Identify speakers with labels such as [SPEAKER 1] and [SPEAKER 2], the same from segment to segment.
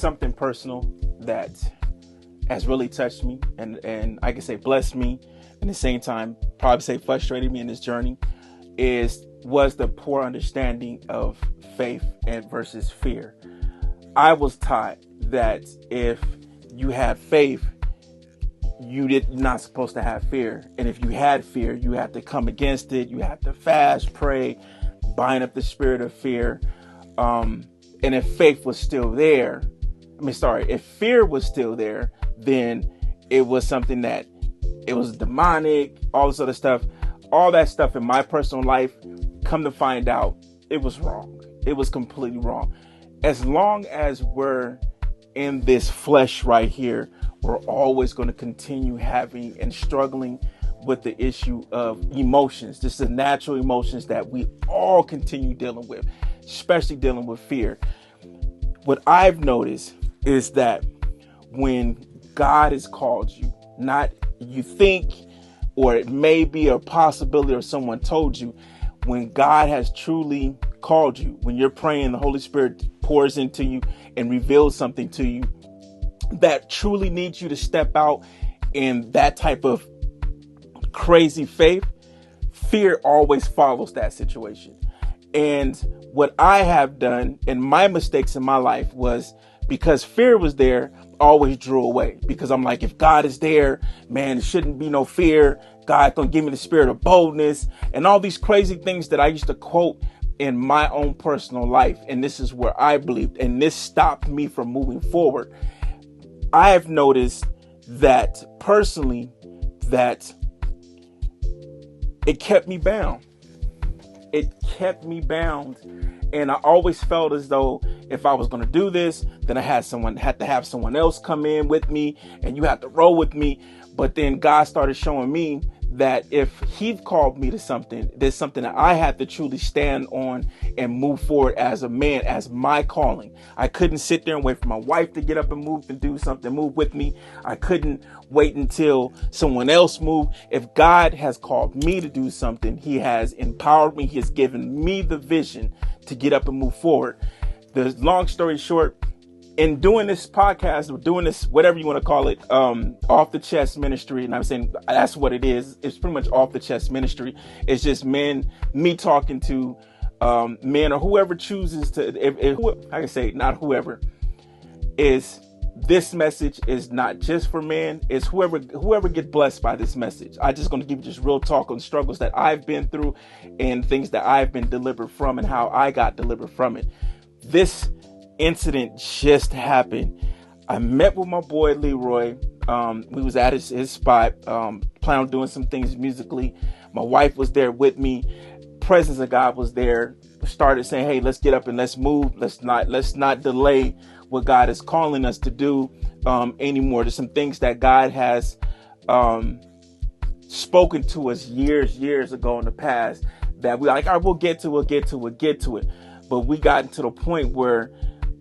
[SPEAKER 1] something personal that has really touched me, and I can say blessed me, and at the same time probably say frustrated me in this journey, was the poor understanding of faith and versus fear. I was taught that if you had faith, you did not supposed to have fear. And if you had fear, you had to come against it. You had to fast, pray, bind up the spirit of fear. And if faith was still there, if fear was still there, then it was something that it was demonic, all this other stuff, all that stuff in my personal life. Come to find out, it was wrong. It was completely wrong. As long as we're in this flesh right here, we're always going to continue having and struggling with the issue of emotions. Just the natural emotions that we all continue dealing with, especially dealing with fear. What I've noticed is that when God has called you, not you think, or it may be a possibility or someone told you, when God has truly called you, when you're praying, the Holy Spirit pours into you and reveals something to you that truly needs you to step out in that type of crazy faith, fear always follows that situation. And what I have done and my mistakes in my life was, because fear was there, always drew away, because I'm like, if God is there, man, it shouldn't be no fear. God gonna give me the spirit of boldness and all these crazy things that I used to quote in my own personal life. And this is where I believed, and this stopped me from moving forward. I have noticed that personally, that it kept me bound. It kept me bound. And I always felt as though if I was going to do this, then I had to have someone else come in with me, and you had to roll with me. But then God started showing me that if He called me to something, there's something that I had to truly stand on and move forward as a man, as my calling. I couldn't sit there and wait for my wife to get up and move and do something, move with me. I couldn't wait until someone else moved. If God has called me to do something, He has empowered me. He has given me the vision to get up and move forward. The long story short, in doing this podcast, or doing this, whatever you want to call it, off the chest ministry, and I'm saying that's what it is. It's pretty much off the chest ministry. It's just me talking to men, or whoever chooses to, I can say not whoever, is this message is not just for men. It's whoever get blessed by this message. I just going to give you just real talk on struggles that I've been through and things that I've been delivered from and how I got delivered from it. This incident just happened. I met with my boy Leroy. We was at his spot, planning on doing some things musically. My wife was there with me. Presence of God was there. Started saying, "Hey, let's get up and let's move. Let's not delay what God is calling us to do anymore." There's some things that God has spoken to us years ago in the past that we're like, "All right, we'll get to it." But we got to the point where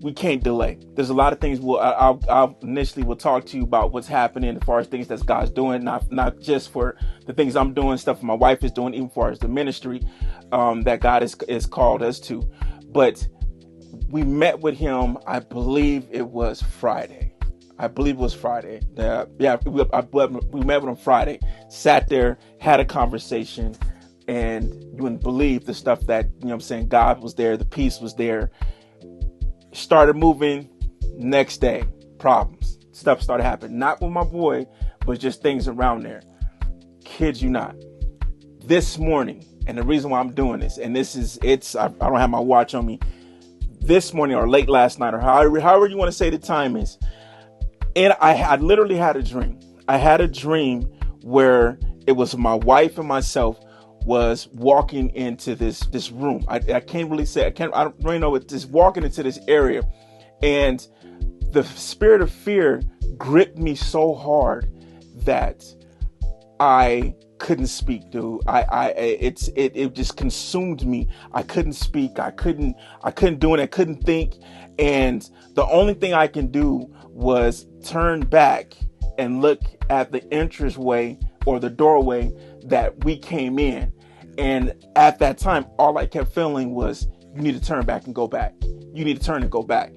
[SPEAKER 1] we can't delay. There's a lot of things I'll initially will talk to you about what's happening as far as things that God's doing, not just for the things I'm doing, stuff my wife is doing, even as far as the ministry that God is called us to. But we met with him, I believe it was Friday. We met with him Friday, sat there, had a conversation, and you wouldn't believe the stuff that, God was there, the peace was there. Started moving, next day, problems. Stuff started happening. Not with my boy, but just things around there. Kid you not. This morning, and the reason why I'm doing this, and I don't have my watch on me. This morning or late last night, or however you want to say the time is. And I literally had a dream. I had a dream where it was my wife and myself was walking into this room. I can't really say, I don't really know what, just walking into this area, and the spirit of fear gripped me so hard that I couldn't speak, dude. It just consumed me. I couldn't speak. I couldn't do it. I couldn't think. And the only thing I can do was turn back and look at the entranceway or the doorway that we came in. And at that time, all I kept feeling was, you need to turn back and go back. You need to turn and go back.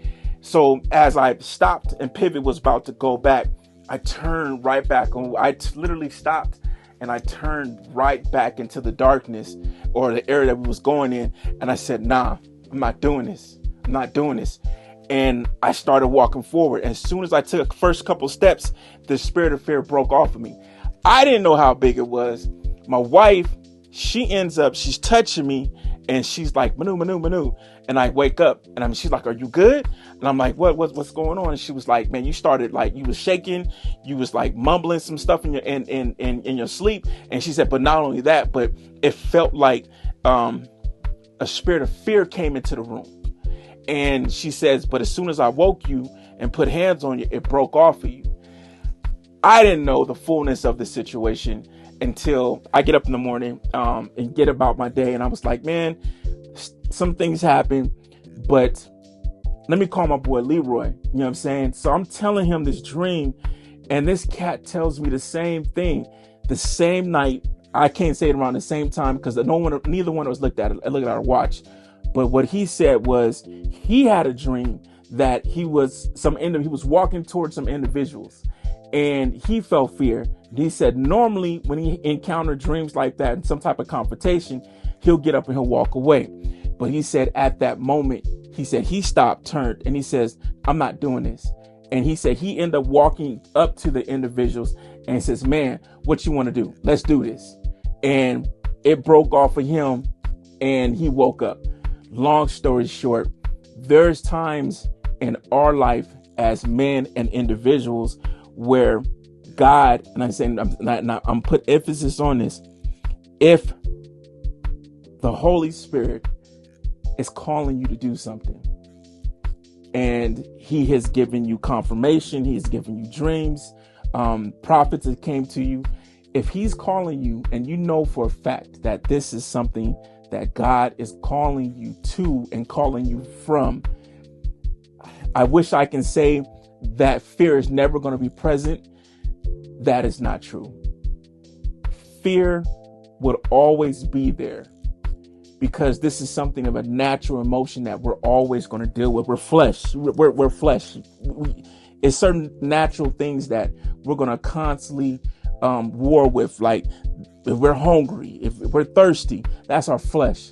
[SPEAKER 1] So as I stopped and pivot was about to go back, I turned right back on. Literally stopped and I turned right back into the darkness or the area that we was going in. And I said, nah, I'm not doing this. I'm not doing this. And I started walking forward. As soon as I took the first couple steps, the spirit of fear broke off of me. I didn't know how big it was. My wife, she's touching me and she's like, Manu, Manu, Manu. And I wake up and she's like, are you good? And I'm like, what's going on? And she was like, man, you started like, you was shaking. You was like mumbling some stuff in your sleep. And she said, but not only that, but it felt like, a spirit of fear came into the room. And she says, but as soon as I woke you and put hands on you, it broke off of you. I didn't know the fullness of the situation until I get up in the morning and get about my day. And I was like, man, some things happen, but let me call my boy Leroy. You know what I'm saying? So I'm telling him this dream, and this cat tells me the same thing. The same night, I can't say it around the same time because neither one of us looked at our watch. But what he said was he had a dream that he was walking towards some individuals and he felt fear. And he said normally when he encountered dreams like that in some type of confrontation, he'll get up and he'll walk away. But he said at that moment, he said he stopped, turned, and he says, I'm not doing this. And he said he ended up walking up to the individuals and says, man, what you want to do? Let's do this. And it broke off of him and he woke up. Long story short, there's times in our life as men and individuals where God, and I'm saying, I'm put emphasis on this. If the Holy Spirit is calling you to do something and he has given you confirmation, he has given you dreams, prophets that came to you. If he's calling you and you know for a fact that this is something that God is calling you to and calling you from, I wish I can say that fear is never going to be present. That is not true. Fear would always be there because this is something of a natural emotion that we're always going to deal with. We're flesh. We're flesh. It's certain natural things that we're going to constantly war with, like if we're hungry, if we're thirsty, that's our flesh.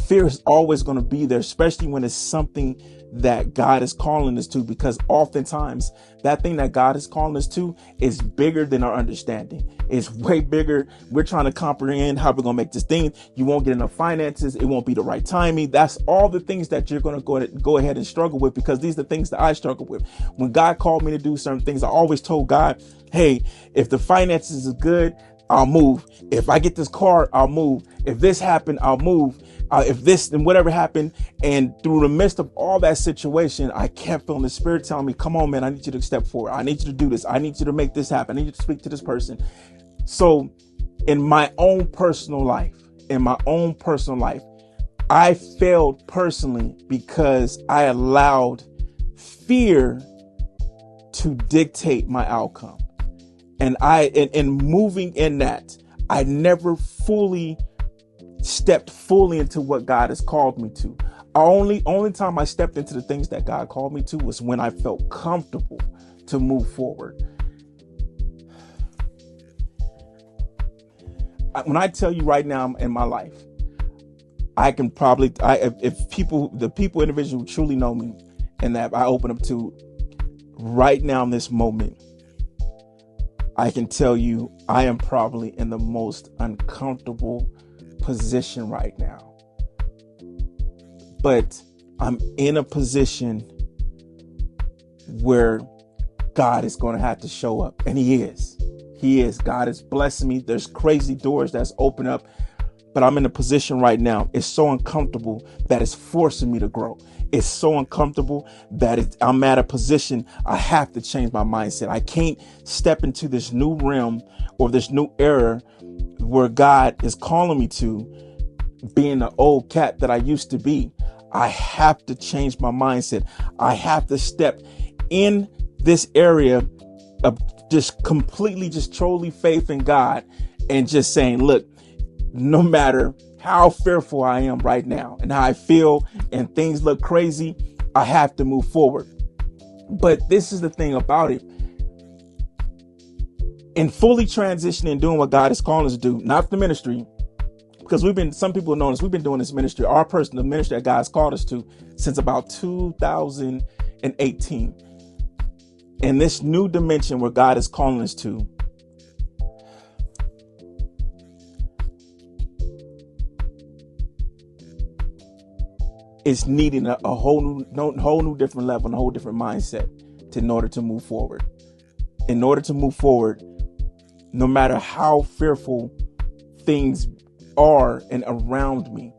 [SPEAKER 1] Fear is always going to be there, especially when it's something that God is calling us to, because oftentimes that thing that God is calling us to is bigger than our understanding. It's way bigger. We're trying to comprehend how we're going to make this thing. You won't get enough finances. It won't be the right timing. That's all the things that you're going to go ahead and struggle with, because these are the things that I struggle with. When God called me to do certain things, I always told God, hey, if the finances is good, I'll move. If I get this car, I'll move. If this happened, I'll move. If this and whatever happened. And through the midst of all that situation, I kept feeling the Spirit telling me, come on, man, I need you to step forward. I need you to do this. I need you to make this happen. I need you to speak to this person. So in my own personal life, I failed personally because I allowed fear to dictate my outcome. And in moving in that, I never stepped fully into what God has called me to. Only time I stepped into the things that God called me to was when I felt comfortable to move forward. When I tell you right now in my life, I can probably, the people individuals who truly know me and that I open up to right now in this moment, I can tell you I am probably in the most uncomfortable position right now. But I'm in a position where God is going to have to show up. And he is. God is blessing me. There's crazy doors that's open up. But I'm in a position right now. It's so uncomfortable that it's forcing me to grow. It's so uncomfortable that I'm at a position I have to change my mindset. I can't step into this new realm or this new era where God is calling me to, being the old cat that I used to be. I have to change my mindset. I have to step in this area of just completely, just totally faith in God and just saying, look, no matter how fearful I am right now and how I feel and things look crazy, I have to move forward. But this is the thing about it. In fully transitioning, doing what God is calling us to do, not the ministry, because some people know us, we've been doing this ministry, the ministry that God's called us to, since about 2018. In this new dimension where God is calling us to, it's needing a whole new different level and a whole different mindset in order to move forward. In order to move forward, no matter how fearful things are and around me,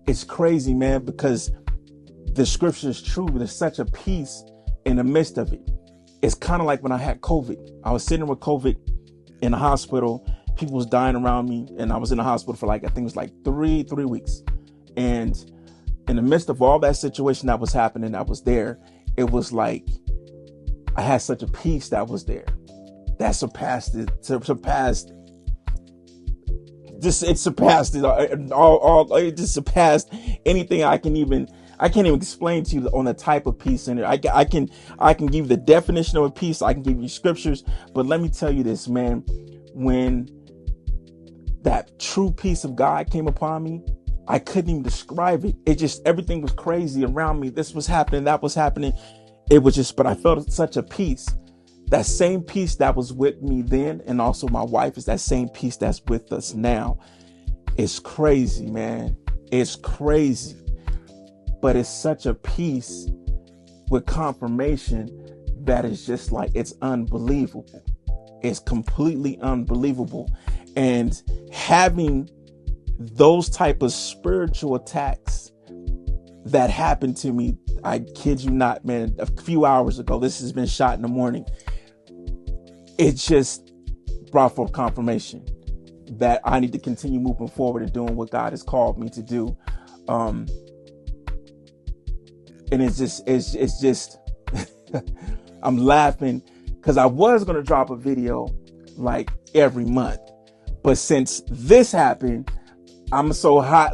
[SPEAKER 1] it's crazy, man, because the scripture is true. There's such a peace in the midst of it. It's kind of like when I had COVID. I was sitting with COVID in the hospital. People was dying around me, and I was in the hospital for I think it was three weeks. And in the midst of all that situation that was happening, that was there, it was like I had such a peace that was there that surpassed it surpassed anything I can't even explain to you on the type of peace in it. I can give you the definition of a peace. I can give you scriptures, but let me tell you this, man, when that true peace of God came upon me, I couldn't even describe it. It just, everything was crazy around me. This was happening, that was happening. It was just, but I felt such a peace. That same peace that was with me then, and also my wife, is that same peace that's with us now. It's crazy, man. It's crazy. But it's such a peace with confirmation that is just it's unbelievable. It's completely unbelievable. And having those type of spiritual attacks that happened to me, I kid you not, man, a few hours ago, this has been shot in the morning. It just brought forth confirmation that I need to continue moving forward and doing what God has called me to do. And it's just, I'm laughing because I was going to drop a video every month. But since this happened, I'm so hot,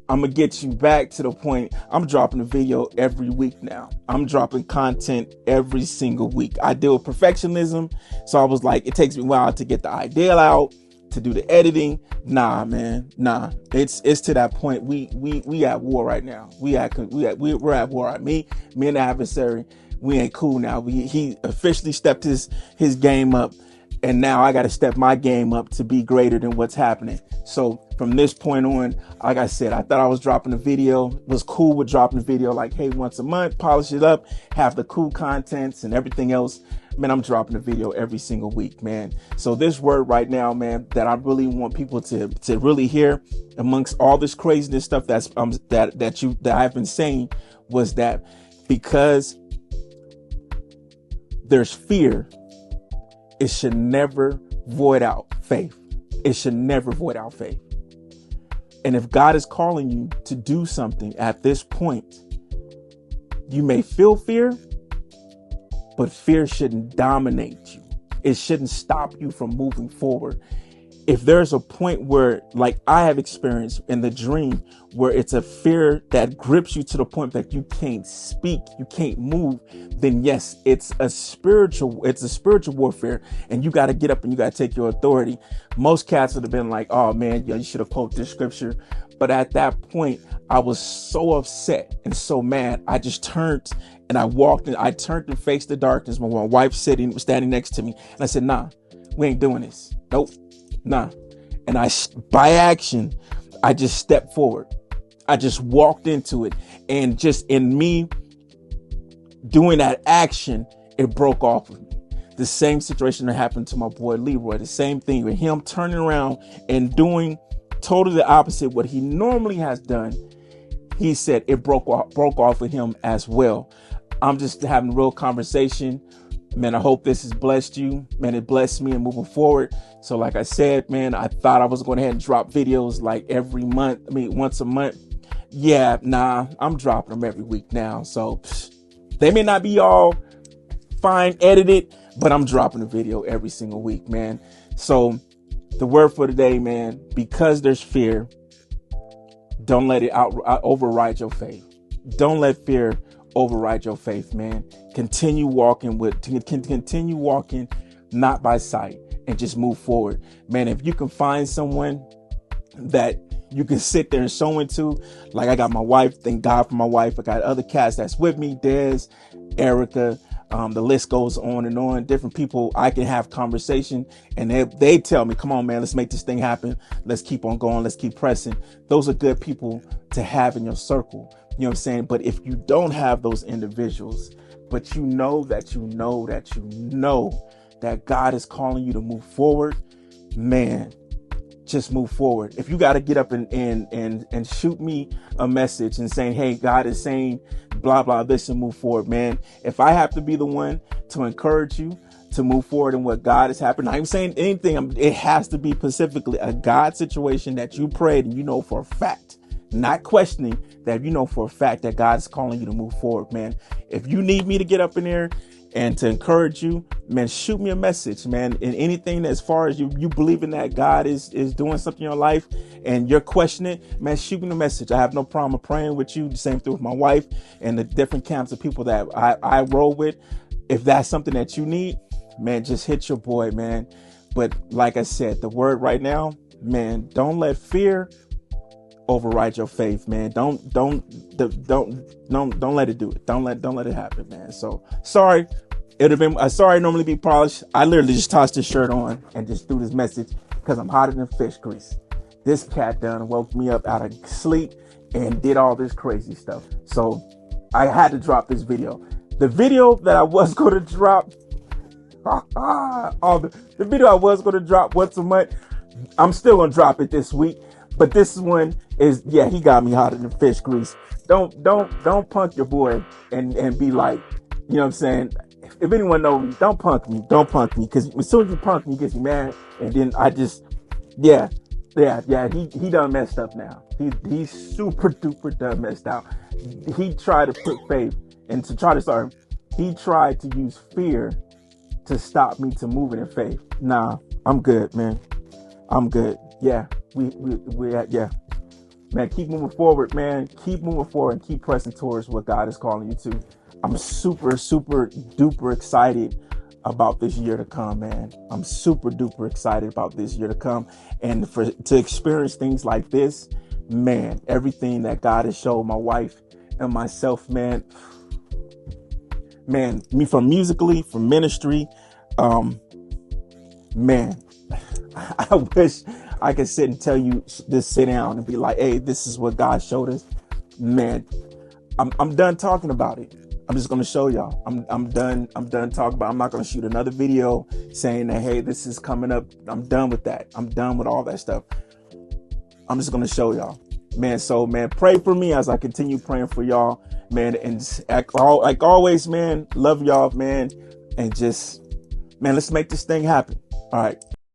[SPEAKER 1] I'm going to get you back to the point. I'm dropping a video every week now. I'm dropping content every single week. I deal with perfectionism. So I was it takes me a while to get the idea out, to do the editing. Nah, man, nah. It's to that point. We at war right now. We're at war. Me and the adversary, we ain't cool now. He officially stepped his game up. And now I got to step my game up to be greater than what's happening. So from this point on, like I said, I thought I was dropping a video, was cool with dropping a video hey, once a month, polish it up, have the cool contents and everything else. Man, I'm dropping a video every single week, man. So this word right now, man, that I really want people to really hear amongst all this craziness stuff that I've been saying, was that because there's fear, it should never void out faith. It should never void out faith. And if God is calling you to do something at this point, you may feel fear, but fear shouldn't dominate you. It shouldn't stop you from moving forward. If there's a point where, I have experienced in the dream, where it's a fear that grips you to the point that you can't speak, you can't move, then yes, it's a spiritual warfare, and you got to get up and you got to take your authority. Most cats would have been oh man, you should have quoted this scripture. But at that point, I was so upset and so mad. I just turned and I turned and faced the darkness. My wife was standing next to me, and I said, nah, we ain't doing this. Nope. Nah. And by action, I just stepped forward. I just walked into it. And just in me doing that action, it broke off with me. The same situation that happened to my boy Leroy. The same thing with him turning around and doing totally the opposite what he normally has done. He said it broke off with him as well. I'm just having a real conversation. Man, I hope this has blessed you. Man, it blessed me and moving forward. So like I said, man, I thought I was going ahead and drop videos every month. Once a month. Yeah, nah, I'm dropping them every week now. So they may not be all fine edited, but I'm dropping a video every single week, man. So the word for today, man, because there's fear, don't let it override your faith. don't let fear override your faith, man. Continue walking continue walking, not by sight, and just move forward, man. If you can find someone that you can sit there and sow into, like I got my wife, thank God for my wife. I got other cats that's with me, Des, Erica, the list goes on, different people I can have conversation, and they tell me, come on, man, let's make this thing happen. Let's keep on going. Let's keep pressing. Those are good people to have in your circle. You know what I'm saying? But if you don't have those individuals, but you know that God is calling you to move forward, man, just move forward. If you got to get up and shoot me a message and saying, hey, God is saying blah, blah, this, and move forward, man. If I have to be the one to encourage you to move forward in what God is happening, I'm saying anything. It has to be specifically a God situation that you prayed and you know for a fact, not questioning, that you know for a fact that God is calling you to move forward, man. If you need me to get up in there and to encourage you, man, shoot me a message, man. And anything as far as you believe in that God is doing something in your life and you're questioning, man, shoot me a message. I have no problem praying with you. The same thing with my wife and the different camps of people that I roll with. If that's something that you need, man, just hit your boy, man. But like I said, the word right now, man, don't let fear override your faith, man. Don't let it do it. Don't let it happen, man. So sorry. It would have been sorry normally be polished. I literally just tossed this shirt on and just threw this message because I'm hotter than fish grease. This cat done woke me up out of sleep and did all this crazy stuff. So I had to drop this video. The video that I was going to drop, the video I was going to drop once a month, I'm still going to drop it this week. But this one is, yeah, he got me hotter than fish grease. Don't punk your boy and be like, you know what I'm saying? If anyone knows me, don't punk me. Because as soon as you punk me, he gets me mad. And then I just, yeah, he done messed up now. He's super duper done messed out. He tried to put faith and to try to start, he tried to use fear to stop me to moving in faith. Nah, I'm good, man. I'm good. Yeah, yeah. Man, keep moving forward, man. Keep moving forward and keep pressing towards what God is calling you to. I'm super, super duper excited about this year to come, man. I'm super duper excited about this year to come. And to experience things like this, man, everything that God has showed my wife and myself, man, me from musically, from ministry, man, I wish I could sit and tell you, just sit down and be like, hey, this is what God showed us. Man, I'm done talking about it. I'm just going to show y'all. I'm done talking about it. I'm not going to shoot another video saying that, hey, this is coming up. I'm done with that. I'm done with all that stuff. I'm just going to show y'all, man. So, man, pray for me as I continue praying for y'all, man. And like always, man, love y'all, man. And just, man, let's make this thing happen. All right.